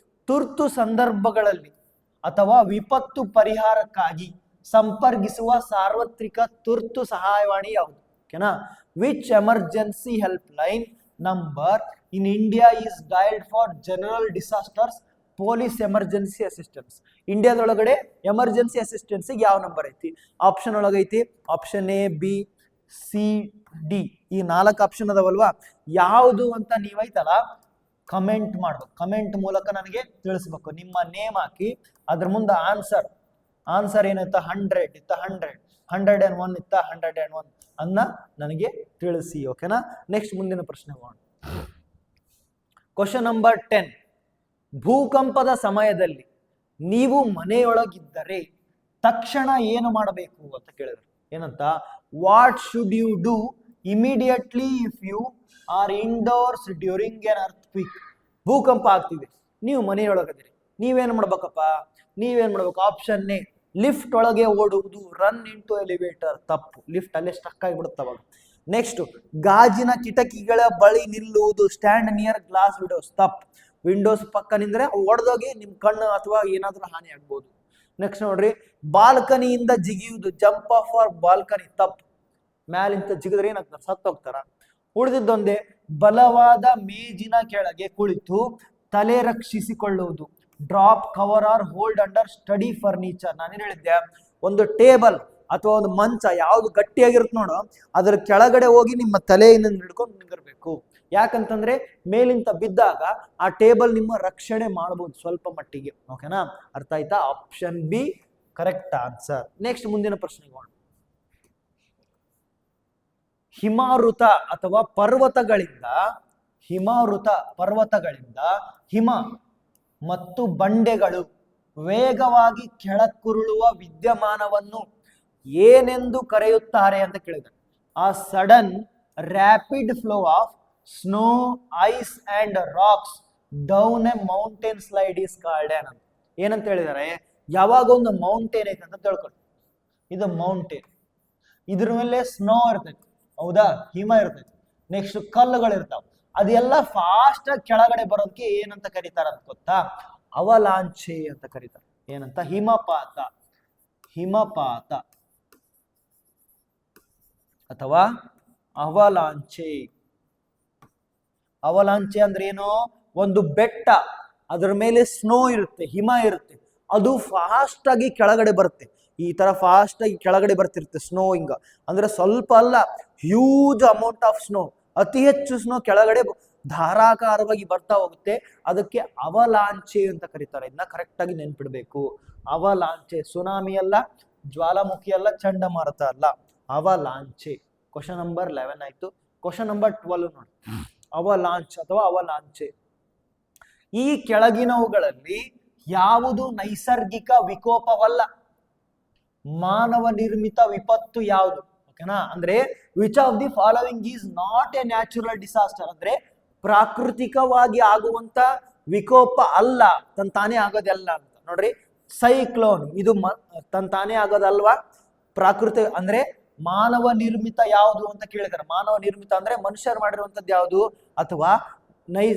ತುರ್ತು ಸಂದರ್ಭಗಳಲ್ಲಿ ಅಥವಾ ವಿಪತ್ತು ಪರಿಹಾರಕ್ಕಾಗಿ ಸಂಪರ್ಕಿಸುವ ಸಾರ್ವತ್ರಿಕ ತುರ್ತು ಸಹಾಯವಾಣಿ ಯಾವುದು? ಓಕೆನಾ. Which emergency helpline number in India is dialled for general disasters, police emergency assistance? ಇಂಡಿಯಾದೊಳಗಡೆ ಎಮರ್ಜೆನ್ಸಿ ಅಸಿಸ್ಟೆನ್ಸ್ ಯಾವ ನಂಬರ್ ಐತಿ? ಆಪ್ಷನ್ ಒಳಗೈತಿ. Option A, B, C, D, ಈ 4 ಆಪ್ಷನ್ ಅದಾವಲ್ವಾ, ಯಾವುದು ಅಂತ ನೀವೈತಲ್ಲ ಕಮೆಂಟ್ ಮಾಡ್ಬೇಕು. ಕಮೆಂಟ್ ಮೂಲಕ ನನಗೆ ತಿಳಿಸ್ಬೇಕು. ನಿಮ್ಮ ನೇಮ್ ಹಾಕಿ ಅದ್ರ ಮುಂದೆ ಆನ್ಸರ್ ಏನಿತ್ತ? 100 ಇತ್ತ, 101 ಇತ್ತ, 101 ಅನ್ನ ನನಗೆ ತಿಳಿಸಿ. ಓಕೆನಾ. ನೆಕ್ಸ್ಟ್ ಮುಂದಿನ ಪ್ರಶ್ನೆ ಹೋಗೋಣ. Question number 10. ಭೂಕಂಪದ ಸಮಯದಲ್ಲಿ ನೀವು ಮನೆಯೊಳಗಿದ್ದರೆ ತಕ್ಷಣ ಏನು ಮಾಡಬೇಕು ಅಂತ ಕೇಳಿದ್ರು. ಏನಂತ? What should you do immediately if you are indoors during an earthquake? ಭೂಕಂಪ ಆಗ್ತಿದೆ, ನೀವು ಮನೆಯೊಳಗದಿರಿ, ನೀವೇನು ಮಾಡ್ಬೇಕಪ್ಪ? ಆಪ್ಷನ್ ಎ, ಲಿಫ್ಟ್ ಒಳಗೆ ಓಡುವುದು, ರನ್ ಇಂಟು ಎಲಿವೇಟರ್. ತಪ್ಪು. ಲಿಫ್ಟ್ ಅಲ್ಲೇ ಸ್ಟಕ್ ಆಗಿಬಿಡುತ್ತವಾಗ. ನೆಕ್ಸ್ಟ್, ಗಾಜಿನ ಕಿಟಕಿಗಳ ಬಳಿ ನಿಲ್ಲುವುದು, ಸ್ಟ್ಯಾಂಡ್ ನಿಯರ್ ಗ್ಲಾಸ್ ವಿಂಡೋಸ್. ತಪ್ಪು. ವಿಂಡೋಸ್ ಪಕ್ಕ ನಿಂದ್ರೆ ಒಡೆದೋಗಿ ನಿಮ್ ಕಣ್ಣು ಅಥವಾ ಏನಾದ್ರೂ ಹಾನಿ ಆಗ್ಬೋದು. ನೆಕ್ಸ್ಟ್ ನೋಡ್ರಿ, ಬಾಲ್ಕನಿಯಿಂದ ಜಿಗಿಯುವುದು, ಜಂಪ್ ಆಫ್ ಫಾರ್ ಬಾಲ್ಕನಿ. ತಪ್ಪು. ಮ್ಯಾಲಿಂದ ಜಿಗಿದ್ರೆ ಏನಾಗ್ತಾರೆ? ಸತ್ತು ಹೋಗ್ತಾರ. ಉಳಿದಿದ್ದೊಂದೇ, ಬಲವಾದ ಮೇಜಿನ ಕೆಳಗೆ ಕುಳಿತು ತಲೆ ರಕ್ಷಿಸಿಕೊಳ್ಳುವುದು, drop, cover or hold under sturdy furniture. ನಾನೇನು ಹೇಳಿದ್ದೆ? ಒಂದು ಟೇಬಲ್ ಅಥವಾ ಒಂದು ಮಂಚ ಯಾವ್ದು ಗಟ್ಟಿಯಾಗಿರುತ್ತೆ ನೋಡು, ಅದ್ರ ಕೆಳಗಡೆ ಹೋಗಿ ನಿಮ್ಮ ತಲೆಯಿಂದ ಹಿಡ್ಕೊಂಡು ನಿಂದಿರ್ಬೇಕು. ಯಾಕಂತಂದ್ರೆ ಮೇಲಿಂದ ಬಿದ್ದಾಗ ಆ ಟೇಬಲ್ ನಿಮ್ಮ ರಕ್ಷಣೆ ಮಾಡಬಹುದು ಸ್ವಲ್ಪ ಮಟ್ಟಿಗೆ. ಓಕೆನಾ. ಅರ್ಥ ಆಯ್ತಾ? Option B correct answer. Next ಮುಂದಿನ ಪ್ರಶ್ನೆ. ಹಿಮಾವೃತ ಅಥವಾ ಪರ್ವತಗಳಿಂದ ಹಿಮ ಮತ್ತು ಬಂಡೆಗಳು ವೇಗವಾಗಿ ಕೆಳಕ್ಕುರುಳುವ ವಿದ್ಯಮಾನವನ್ನು ಏನೆಂದು ಕರೆಯುತ್ತಾರೆ ಅಂತ ಕೇಳಿದ್ದಾರೆ? A sudden rapid flow of snow, ice and rocks down a mountain slide is called ಅಂತ. ಏನಂತ ಹೇಳಿದಾರೆ, ಯಾವಾಗ ಒಂದು ಮೌಂಟೇನ್ ಐತೆ ಅಂತ ತಿಳ್ಕೊಳ್ಳಿ. ಇದು ಮೌಂಟೇನ್, ಇದ್ರ ಮೇಲೆ ಸ್ನೋ ಇರ್ತೈತಿ, ಹೌದಾ, ಹಿಮ ಇರ್ತೈತಿ, ನೆಕ್ಸ್ಟ್ ಕಲ್ಲುಗಳು ಇರ್ತಾವ. ಅದೆಲ್ಲ ಫಾಸ್ಟ್ ಆಗಿ ಕೆಳಗಡೆ ಬರೋದಕ್ಕೆ ಏನಂತ ಕರೀತಾರ ಅಂತ ಗೊತ್ತಾ? ಅವಲಾಂಚೆ ಅಂತ ಕರೀತಾರೆ. ಏನಂತ? ಹಿಮಪಾತ, ಹಿಮಪಾತ ಅಥವಾ ಅವಲಾಂಚೆ. ಅವಲಾಂಚೆ ಅಂದ್ರೆ ಏನು? ಒಂದು ಬೆಟ್ಟ, ಅದರ ಮೇಲೆ ಸ್ನೋ ಇರುತ್ತೆ, ಹಿಮ ಇರುತ್ತೆ, ಅದು ಫಾಸ್ಟ್ ಆಗಿ ಕೆಳಗಡೆ ಬರುತ್ತೆ. ಈ ತರ ಫಾಸ್ಟ್ ಆಗಿ ಕೆಳಗಡೆ ಬರ್ತಿರುತ್ತೆ ಸ್ನೋ. ಹಿಂಗ ಅಂದ್ರೆ ಸ್ವಲ್ಪ ಅಲ್ಲ, ಹ್ಯೂಜ್ ಅಮೌಂಟ್ ಆಫ್ ಸ್ನೋ, ಅತಿ ಹೆಚ್ಚು ಸ್ನೋ ಕೆಳಗಡೆ ಧಾರಾಕಾರವಾಗಿ ಬರ್ತಾ ಹೋಗುತ್ತೆ. ಅದಕ್ಕೆ ಅವಲಾಂಚೆ ಅಂತ ಕರೀತಾರೆ. ಇದನ್ನ ಕರೆಕ್ಟ್ ಆಗಿ ನೆನ್ಪಿಡ್ಬೇಕು. ಅವಲಾಂಚೆ, ಸುನಾಮಿ ಅಲ್ಲ, ಜ್ವಾಲಾಮುಖಿ ಅಲ್ಲ, ಚಂಡಮಾರುತ ಅಲ್ಲ, ಅವಲಾಂಚೆ. ಕ್ವಶನ್ ನಂಬರ್ 11 ಆಯ್ತು. ಕ್ವಶನ್ ನಂಬರ್ 12 ನೋಡಿ. ಅವಲಾಂಚ್ ಅಥವಾ ಅವಲಾಂಚೆ. ಈ ಕೆಳಗಿನವುಗಳಲ್ಲಿ ಯಾವುದು ನೈಸರ್ಗಿಕ ವಿಕೋಪವಲ್ಲ? ಮಾನವ ನಿರ್ಮಿತ ವಿಪತ್ತು ಯಾವುದು? ಓಕೆನಾ? ಅಂದ್ರೆ which of the following is not A natural disaster, ಅಂದ್ರೆ ಪ್ರಾಕೃತಿಕವಾಗಿ ಆಗುವಂತ ವಿಕೋಪ ಅಲ್ಲ, ತಂತಾನೇ ಆಗೋದಲ್ಲ ಅಂತ ನೋಡ್ರಿ. ಸೈಕ್ಲೋನ್, ಇದು ತಂತಾನೇ ಆಗೋದಲ್ವಾ? ಪ್ರಾಕೃತಿಕ ಅಂದ್ರೆ ಮಾನವ ನಿರ್ಮಿತ ಯಾವುದು ಅಂತ ಕೇಳಿದಾರೆ. ಮಾನವ ನಿರ್ಮಿತ ಅಂದ್ರೆ ಮನುಷ್ಯರು ಮಾಡಿರುವಂತದ್ದು ಯಾವುದು, ಅಥವಾ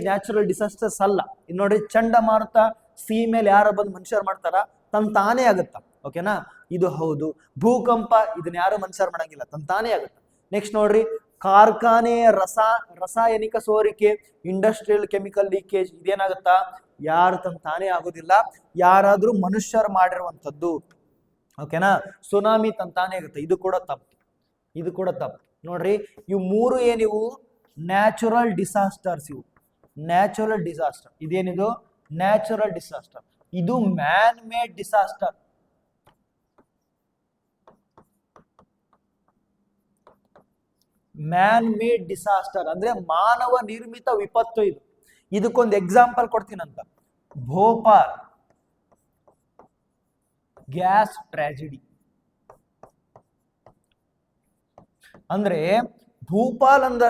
ನ್ಯಾಚುರಲ್ ಡಿಸಾಸ್ಟರ್ಸ್ ಅಲ್ಲ. ಇನ್ನು ನೋಡ್ರಿ, ಚಂಡಮಾರುತ ಸಿ ಮೇಲೆ ಯಾರು ಬಂದು ಮನುಷ್ಯರು ಮಾಡ್ತಾರ, ತಂತಾನೇ ಆಗುತ್ತಾ? ಓಕೆನಾ? ಇದು ಹೌದು. ಭೂಕಂಪ ಇದನ್ನ ಯಾರು ಮನುಷ್ಯರು ಮಾಡಂಗಿಲ್ಲ, ತಂತಾನೇ ಆಗುತ್ತೆ. ನೆಕ್ಸ್ಟ್ ನೋಡ್ರಿ, ಕಾರ್ಖಾನೆ ರಾಸಾಯನಿಕ ಸೋರಿಕೆ, ಇಂಡಸ್ಟ್ರಿಯಲ್ ಕೆಮಿಕಲ್ ಲೀಕೇಜ್, ಇದೇನಾಗುತ್ತಾ? ಯಾರು ತಂತಾನೇ ಆಗೋದಿಲ್ಲ, ಯಾರಾದ್ರೂ ಮನುಷ್ಯರು ಮಾಡಿರುವಂತದ್ದು. ಓಕೆನಾ? ಸುನಾಮಿ ತಂತಾನೇ ಆಗುತ್ತೆ, ಇದು ಕೂಡ ತಪ್ಪು, ಇದು ಕೂಡ ತಪ್ಪು. ನೋಡ್ರಿ, ಇವು ಮೂರು ಏನಿವು ನ್ಯಾಚುರಲ್ ಡಿಸಾಸ್ಟರ್ಸ್. ಇವು ನ್ಯಾಚುರಲ್ ಡಿಸಾಸ್ಟರ್. ಇದೇನಿದು? Natural disaster. ಇದು man made disaster. Man made disaster ಅಂದ್ರೆ ಮಾನವ ನಿರ್ಮಿತ ವಿಪತ್ತು. ಇದು ಇದಕ್ಕೊಂದು ಎಕ್ಸಾಂಪಲ್ ಕೊಡ್ತೀನಂತ. Bhopal gas tragedy. ಅಂದ್ರೆ ಭೂಪಾಲ್ ಅಂದ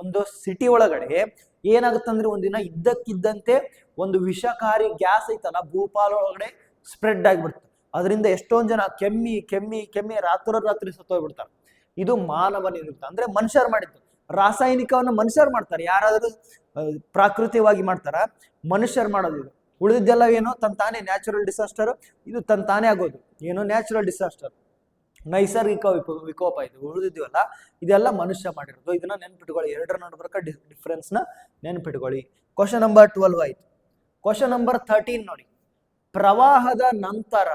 ಒಂದು ಸಿಟಿ ಒಳಗಡೆ ಏನಾಗುತ್ತಂದ್ರೆ, ಒಂದಿನ ಇದ್ದಕ್ಕಿದ್ದಂತೆ ಒಂದು ವಿಷಕಾರಿ ಗ್ಯಾಸ್ ಐತಲ್ಲ ಭೂಪಾಲ್ ಒಳಗಡೆ ಸ್ಪ್ರೆಡ್ ಆಗಿಬಿಡ್ತಾರೆ. ಅದರಿಂದ ಎಷ್ಟೊಂದು ಜನ ಕೆಮ್ಮಿ ಕೆಮ್ಮಿ ಕೆಮ್ಮಿ ರಾತ್ರಿ ಸತ್ತೋಗ್ಬಿಡ್ತಾರೆ. ಇದು ಮಾನವ ನಿರ್ಮಿತ ಅಂದ್ರೆ ಮನುಷ್ಯರು ಮಾಡಿದ್ದು. ರಾಸಾಯನಿಕವನ್ನು ಮನುಷ್ಯರು ಮಾಡ್ತಾರೆ, ಯಾರಾದರೂ ಪ್ರಾಕೃತಿಕವಾಗಿ ಮಾಡ್ತಾರ? ಮನುಷ್ಯರು ಮಾಡೋದು. ಉಳಿದಿದ್ದೆಲ್ಲ ಏನು? ತಂತಾನೆ ನ್ಯಾಚುರಲ್ ಡಿಸಾಸ್ಟರ್. ಇದು ತಂತಾನೆ ಆಗೋದು ಏನು? ನ್ಯಾಚುರಲ್ ಡಿಸಾಸ್ಟರ್, ನೈಸರ್ಗಿಕ ವಿಕೋಪ. ಇದು ಉಳಿದಿದ್ದೀವಲ್ಲ, ಇದೆಲ್ಲ ಮನುಷ್ಯ ಮಾಡಿರೋದು. ಇದನ್ನ ನೆನ್ಪಿಟ್ಕೊಳ್ಳಿ. ಎರಡರ ನಡುಬರ್ಕ ಡಿಫ್ರೆನ್ಸ್ ನ ನೆನ್ಪಿಟ್ಕೊಳ್ಳಿ. ಕ್ವಶನ್ ನಂಬರ್ 12 ಆಯ್ತು. ಕ್ವಶನ್ ನಂಬರ್ 13 ನೋಡಿ. ಪ್ರವಾಹದ ನಂತರ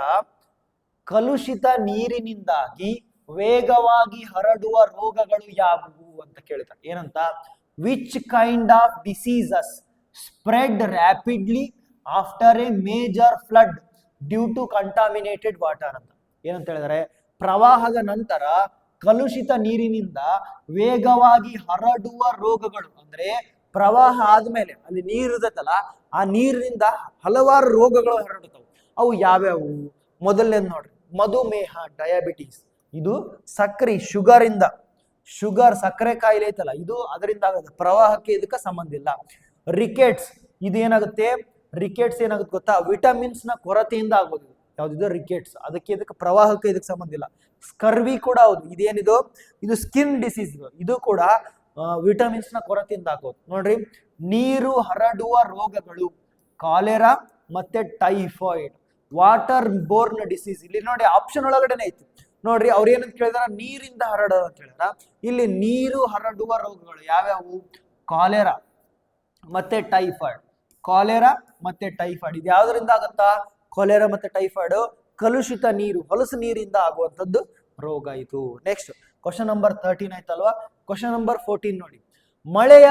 ಕಲುಷಿತ ನೀರಿನಿಂದಾಗಿ ವೇಗವಾಗಿ ಹರಡುವ ರೋಗಗಳು ಯಾವುವು ಅಂತ ಕೇಳ್ತಾರೆ. ಏನಂತ? Which kind of diseases spread rapidly after a major flood due to contaminated water ಅಂತ. ಏನಂತ ಹೇಳಿದರೆ, ಪ್ರವಾಹದ ನಂತರ ಕಲುಷಿತ ನೀರಿನಿಂದ ವೇಗವಾಗಿ ಹರಡುವ ರೋಗಗಳು. ಅಂದ್ರೆ ಪ್ರವಾಹ ಆದ್ಮೇಲೆ ಅಲ್ಲಿ ನೀರು ಇರುತ್ತಲ್ಲ, ಆ ನೀರಿನಿಂದ ಹಲವಾರು ರೋಗಗಳು ಹರಡುತ್ತವೆ. ಅವು ಯಾವ್ಯಾವು? ಮೊದಲನೇದು ನೋಡ್ರಿ, ಮಧುಮೇಹ, ಡಯಾಬಿಟೀಸ್. ಇದು ಸಕ್ಕರೆ, ಶುಗರ್ ಇಂದ, ಶುಗರ್ ಸಕ್ಕರೆ ಕಾಯಿಲೆ ಐತಲ್ಲ, ಇದು ಅದರಿಂದ ಆಗುತ್ತೆ. ಪ್ರವಾಹಕ್ಕೆ ಇದಕ್ಕೆ ಸಂಬಂಧ ಇಲ್ಲ. ರಿಕೆಟ್ಸ್, ಇದು ಏನಾಗುತ್ತೆ? ರಿಕೆಟ್ಸ್ ಏನಾಗುತ್ತೆ ಗೊತ್ತಾ? ವಿಟಮಿನ್ಸ್ ನ ಕೊರತೆಯಿಂದ ಆಗೋದು. ಯಾವ್ದಿದು? ರಿಕೆಟ್ಸ್. ಅದಕ್ಕೆ ಇದಕ್ಕೆ ಪ್ರವಾಹಕ್ಕೆ ಇದಕ್ಕೆ ಸಂಬಂಧ ಇಲ್ಲ. ಸ್ಕರ್ವಿ ಕೂಡ ಹೌದು. ಇದೇನಿದು? ಇದು ಸ್ಕಿನ್ ಡಿಸೀಸ್. ಇದು ಕೂಡ ವಿಟಮಿನ್ಸ್ ನ ಕೊರತೆಯಿಂದ ಆಗೋದು. ನೋಡ್ರಿ, ನೀರು ಹರಡುವ ರೋಗಗಳು ಕಾಲೆರಾ ಮತ್ತೆ ಟೈಫಾಯ್ಡ್. ವಾಟರ್ ಬೋರ್ನ್ ಡಿಸೀಸ್, ಇಲ್ಲಿ ನೋಡಿ ಆಪ್ಷನ್ ಒಳಗಡೆನೆ ಐತಿ ನೋಡ್ರಿ. ಅವ್ರು ಏನಂತ ಕೇಳಿದಾರ? ನೀರಿಂದ ಹರಡೋದು ಅಂತ ಹೇಳಿದಾರ. ಇಲ್ಲಿ ನೀರು ಹರಡುವ ರೋಗಗಳು ಯಾವ್ಯಾವು? ಕಾಲೆರಾ ಮತ್ತೆ ಟೈಫಾಯ್ಡ್. ಕಾಲೆರಾ ಮತ್ತೆ ಟೈಫಾಯ್ಡ್ ಇದು ಯಾವ್ದರಿಂದ ಆಗುತ್ತಾ? ಕಾಲೆರಾ ಮತ್ತೆ ಟೈಫಾಯ್ಡ್ ಕಲುಷಿತ ನೀರು, ಹೊಲಸು ನೀರಿಂದ ಆಗುವಂಥದ್ದು ರೋಗ ಇದು. ನೆಕ್ಸ್ಟ್ ಕ್ವಶನ್ ನಂಬರ್ 13 ಆಯ್ತಲ್ವಾ? ಕ್ವಶನ್ ನಂಬರ್ 14 ನೋಡಿ. ಮಳೆಯ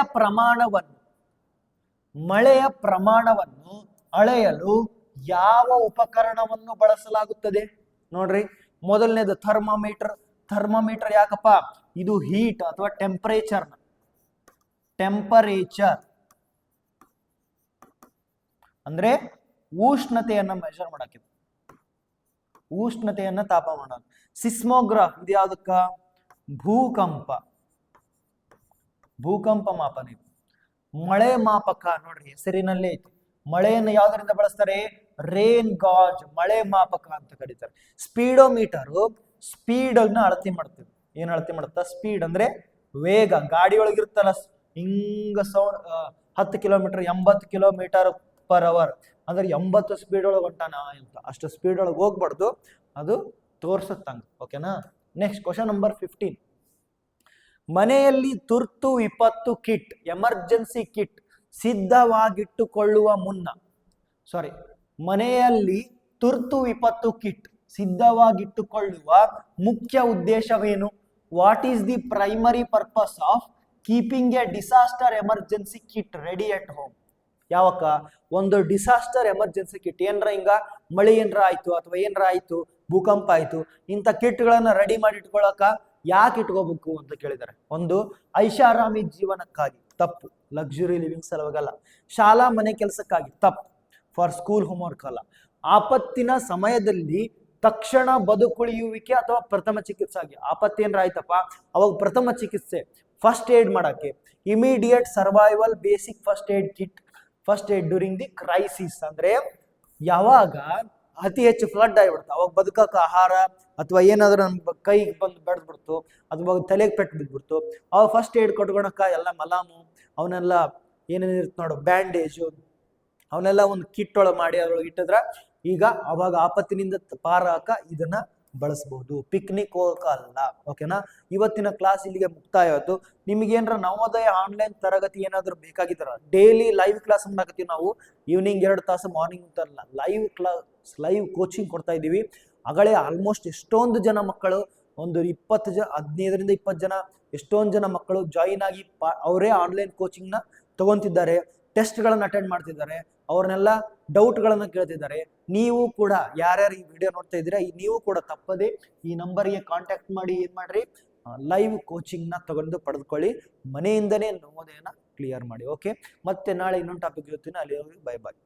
ಪ್ರಮಾಣವನ್ನು ಅಳೆಯಲು ಯಾವ ಉಪಕರಣವನ್ನು ಬಳಸಲಾಗುತ್ತದೆ? ನೋಡ್ರಿ, ಮೊದಲನೇದು ಥರ್ಮಾಮೀಟರ್. ಥರ್ಮಾಮೀಟರ್ ಯಾಕಪ್ಪ? ಇದು ಹೀಟ್ ಅಥವಾ ಟೆಂಪರೇಚರ್ ಅಂದ್ರೆ ಉಷ್ಣತೆಯನ್ನ ಮೆಜರ್ ಮಾಡಕ್ಕೆ, ಉಷ್ಣತೆಯನ್ನ ತಾಪಮಾನ. ಸಿಸ್ಮೋಗ್ರಾಫ್, ಇದು ಯಾವ್ದಕ್ಕ? ಭೂಕಂಪ, ಭೂಕಂಪ ಮಾಪನ ಇದು. ಮಳೆ ಮಾಪಕ ನೋಡ್ರಿ ಹೆಸರಿನಲ್ಲಿ ಐತಿ. ಮಳೆಯನ್ನು ಯಾವ್ದರಿಂದ ಬಳಸ್ತಾರೆ? ರೇನ್ ಗಾಜ್, ಮಳೆ ಮಾಪಕ ಅಂತ ಕರೀತಾರೆ. ಸ್ಪೀಡೋಮೀಟರ್ ಸ್ಪೀಡ್ ಅನ್ನ ಅಳತೆ ಮಾಡ್ತದೆ. ಏನ್ ಅಳತೆ ಮಾಡುತ್ತಾ? ಸ್ಪೀಡ್ ಅಂದ್ರೆ ವೇಗ. ಗಾಡಿ ಒಳಗಿರುತ್ತಲ್ಲ ಹಿಂಗ ಸೌಂಡ್ 10 ಕಿಲೋಮೀಟರ್ 80 km/h ಅಂದ್ರೆ 80 ಸ್ಪೀಡ್ ಒಳಗೆ ಹೊಂಟಾನ ಅಂತ. ಅಷ್ಟು ಸ್ಪೀಡ್ ಒಳಗೆ ಹೋಗ್ಬಾರ್ದು, ಅದು ತೋರ್ಸತ್ತಂಗ. ಓಕೆನಾ? Next question number 15. ಮನೆಯಲ್ಲಿ ತುರ್ತು ವಿಪತ್ತು ಕಿಟ್, ಎಮರ್ಜೆನ್ಸಿ ಕಿಟ್ ಸಿದ್ಧವಾಗಿಟ್ಟುಕೊಳ್ಳುವ ಮುನ್ನ, ಮನೆಯಲ್ಲಿ ತುರ್ತು ವಿಪತ್ತು ಕಿಟ್ ಸಿದ್ಧವಾಗಿಟ್ಟುಕೊಳ್ಳುವ ಮುಖ್ಯ ಉದ್ದೇಶವೇನು? What is the primary purpose of keeping a disaster emergency kit ready at home? ಯಾವಕ್ಕ? ಒಂದು ಡಿಸಾಸ್ಟರ್ ಎಮರ್ಜೆನ್ಸಿ ಕಿಟ್, ಏನ್ರ ಹಿಂಗ ಮಳೆ ಏನ್ರ ಆಯ್ತು ಅಥವಾ ಏನ್ರ ಆಯ್ತು, ಭೂಕಂಪ ಆಯ್ತು, ಇಂಥ ಕಿಟ್ಗಳನ್ನ ರೆಡಿ ಮಾಡಿ ಇಟ್ಕೊಳಕ ಯಾಕೆ ಇಟ್ಕೋಬೇಕು ಅಂತ ಕೇಳಿದ್ದಾರೆ. ಒಂದು, ಐಷಾರಾಮಿ ಜೀವನಕ್ಕಾಗಿ, ತಪ್ಪು. ಲಕ್ಸುರಿ ಲಿವಿಂಗ್ ಸಲುವಾಗಲ್ಲ. ಶಾಲಾ ಮನೆ ಕೆಲಸಕ್ಕಾಗಿ, ತಪ್ಪು. ಫಾರ್ ಸ್ಕೂಲ್ ಹೋಮ್ವರ್ಕ್ ಅಲ್ಲ. ಆಪತ್ತಿನ ಸಮಯದಲ್ಲಿ ತಕ್ಷಣ ಬದುಕುಳಿಯುವಿಕೆ ಅಥವಾ ಪ್ರಥಮ ಚಿಕಿತ್ಸೆ ಆಗಿ, ಆಪತ್ತು ಏನ್ರ ಆಯ್ತಪ್ಪ ಅವಾಗ ಪ್ರಥಮ ಚಿಕಿತ್ಸೆ, ಫಸ್ಟ್ ಏಡ್ ಮಾಡಕ್ಕೆ, immediate survival basic first aid kit, first aid during the crisis. ಅಂದ್ರೆ ಯಾವಾಗ ಅತಿ ಹೆಚ್ಚು ಫ್ಲಡ್ ಆಗಿಬಿಡ್ತು, ಅವಾಗ ಬದುಕಕ್ಕೆ ಆಹಾರ ಅಥವಾ ಏನಾದ್ರೂ ನಮ್ ಕೈಗೆ ಬಂದು ಬೆಳೆದ್ಬಿಡ್ತು ಅಥವಾ ತಲೆಗೆ ಪೆಟ್ಟು ಬಿದ್ಬಿಡ್ತು, ಅವಾಗ ಫಸ್ಟ್ ಏಡ್ ಕೊಟ್ಕೊಳಕ ಎಲ್ಲ ಮಲಾಮು ಅವನ್ನೆಲ್ಲ ಏನೇನಿರುತ್ತೆ ನೋಡು, ಬ್ಯಾಂಡೇಜು, ಅವನ್ನೆಲ್ಲ ಒಂದು ಕಿಟ್ ಒಳಗೆ ಮಾಡಿ ಅದ್ರೊಳಗೆ ಇಟ್ಟಿದ್ರ ಈಗ ಅವಾಗ ಆಪತ್ತಿನಿಂದ ಪಾರಾಕ ಇದನ್ನ ಬಳಸಬಹುದು. ಪಿಕ್ನಿಕ್ ಹೋಗಕ ಅಲ್ಲ. ಓಕೆನಾ? ಇವತ್ತಿನ ಕ್ಲಾಸ್ ಇಲ್ಲಿಗೆ ಮುಕ್ತಾಯ ಆಯ್ತು. ನಿಮ್ಗೇನ್ರ ನವೋದಯ ಆನ್ಲೈನ್ ತರಗತಿ ಏನಾದ್ರು ಬೇಕಾಗಿದ್ದಾರ, ಡೈಲಿ ಲೈವ್ ಕ್ಲಾಸ್ ಮಾಡಕತ್ತೀವಿ ನಾವು. ಈವ್ನಿಂಗ್ 2 ತಾಸು, ಮಾರ್ನಿಂಗ್ ಅಂತಲ್ಲ, ಲೈವ್ ಕ್ಲಾಸ್, ಲೈವ್ ಕೋಚಿಂಗ್ ಕೊಡ್ತಾ ಇದ್ದೀವಿ. ಅಗಳೇ ಆಲ್ಮೋಸ್ಟ್ ಎಷ್ಟೊಂದು ಜನ ಮಕ್ಕಳು, ಒಂದು 15ರಿಂದ 20 ಜನ, ಎಷ್ಟೊಂದು ಜನ ಮಕ್ಕಳು ಜಾಯಿನ್ ಆಗಿ ಅವರೇ ಆನ್ಲೈನ್ ಕೋಚಿಂಗ್ನ ತಗೊಂತಿದ್ದಾರೆ, ಟೆಸ್ಟ್ಗಳನ್ನು ಅಟೆಂಡ್ ಮಾಡ್ತಿದ್ದಾರೆ, ಅವ್ರನ್ನೆಲ್ಲ ಡೌಟ್ಗಳನ್ನು ಕೇಳ್ತಿದ್ದಾರೆ. ನೀವು ಕೂಡ ಯಾರ್ಯಾರು ಈ ವಿಡಿಯೋ ನೋಡ್ತಾ ಇದ್ದೀರಾ, ನೀವು ಕೂಡ ತಪ್ಪದೆ ಈ ನಂಬರ್ಗೆ ಕಾಂಟ್ಯಾಕ್ಟ್ ಮಾಡಿ ಏನ್ ಮಾಡ್ರಿ, ಲೈವ್ ಕೋಚಿಂಗ್ನ ತಗೊಂಡು ಪಡೆದುಕೊಳ್ಳಿ. ಮನೆಯಿಂದನೇ ನವೋದಯನ ಕ್ಲಿಯರ್ ಮಾಡಿ. ಓಕೆ, ಮತ್ತೆ ನಾಳೆ ಇನ್ನೊಂದು ಟಾಪಿಕ್ ಇರ್ತೀನಿ. ಅಲ್ಲಿ ಬೈ ಬಾಯ್.